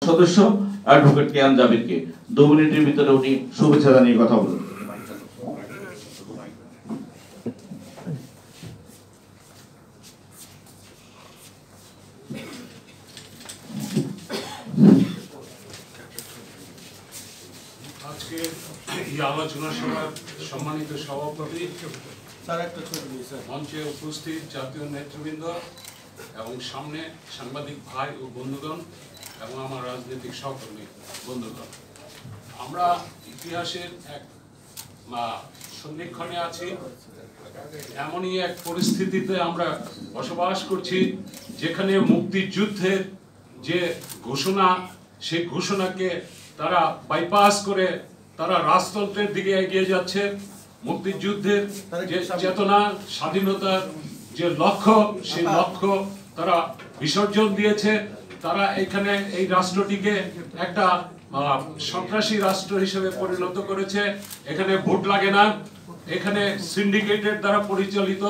সদস্য অ্যাডভোকেট কেয়ান জাবিরকে 2 মিনিটের ভিতরে উনি শুভেচ্ছা জানিয়ে কথা বলুন। আজকে এই আলোচনা সভার সম্মানিত সভাপতি, মঞ্চে উপস্থিত জাতীয় নেতৃবৃন্দ এবং সামনে সাংবাদিক ভাই ও বন্ধুগণ এবং আমার রাজনৈতিক সহকর্মী বন্ধুগণ, আমরা ইতিহাসের এক সন্ধিক্ষণে আছি। এমনই এক পরিস্থিতিতে আমরা বসবাস করছি যেখানে মুক্তিযুদ্ধের যে ঘোষণা, সেই ঘোষণাকে তারা বাইপাস করে তারা রাজতন্ত্রের দিকে এগিয়ে যাচ্ছে। মুক্তিযুদ্ধের যে চেতনা, স্বাধীনতার যে লক্ষ্য, সেই লক্ষ্য তারা বিসর্জন দিয়েছে। তারা এখানে এই রাষ্ট্রটিকে একটা সন্ত্রাসী রাষ্ট্র হিসেবে পরিণত করেছে। এখানে ভোট লাগে না, এখানে সিন্ডিকেটের দ্বারা পরিচালিত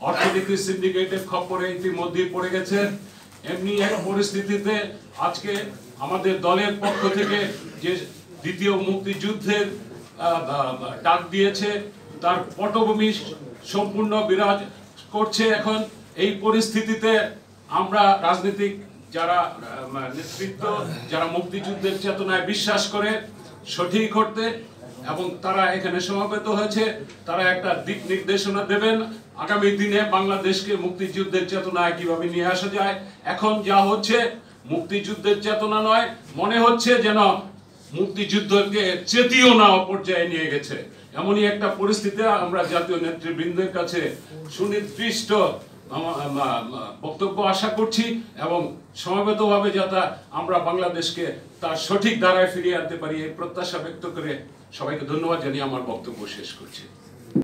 অর্থনীতি সিন্ডিকেটের খপ্পরে ইতিমধ্যে পড়ে গেছে। এমনি এক পরিস্থিতিতে আজকে আমাদের দলের পক্ষ থেকে যে দ্বিতীয় মুক্তিযুদ্ধের ডাক দিয়েছে, তার পটভূমি সম্পূর্ণ বিরাজ করছে। এখন এই পরিস্থিতিতে আমরা রাজনৈতিক যারা নেতৃত্ব, যারা মুক্তিযুদ্ধের চেতনায় বিশ্বাস করে সঠিক করতে এবং তারা এখানে সমবেত হয়েছে, তারা একটা দিক নির্দেশনা দেবেন আগামী দিনে বাংলাদেশকে মুক্তিযুদ্ধের চেতনায় কিভাবে নিয়ে আসা যায়। এখন যা হচ্ছে মুক্তিযুদ্ধের চেতনা নয়, মনে হচ্ছে যেন মুক্তিযুদ্ধকে চেতিও না পর্যায়ে নিয়ে গেছে। এমনই একটা পরিস্থিতিতে আমরা জাতীয় নেতৃবৃন্দের কাছে সুনির্দিষ্ট বক্তব্য আশা করছি এবং সমবেতভাবে যাতে আমরা বাংলাদেশকে তার সঠিক ধারায় ফিরিয়ে আনতে পারি, এই প্রত্যাশা ব্যক্ত করে সবাইকে ধন্যবাদ জানিয়ে আমার বক্তব্য শেষ করছি।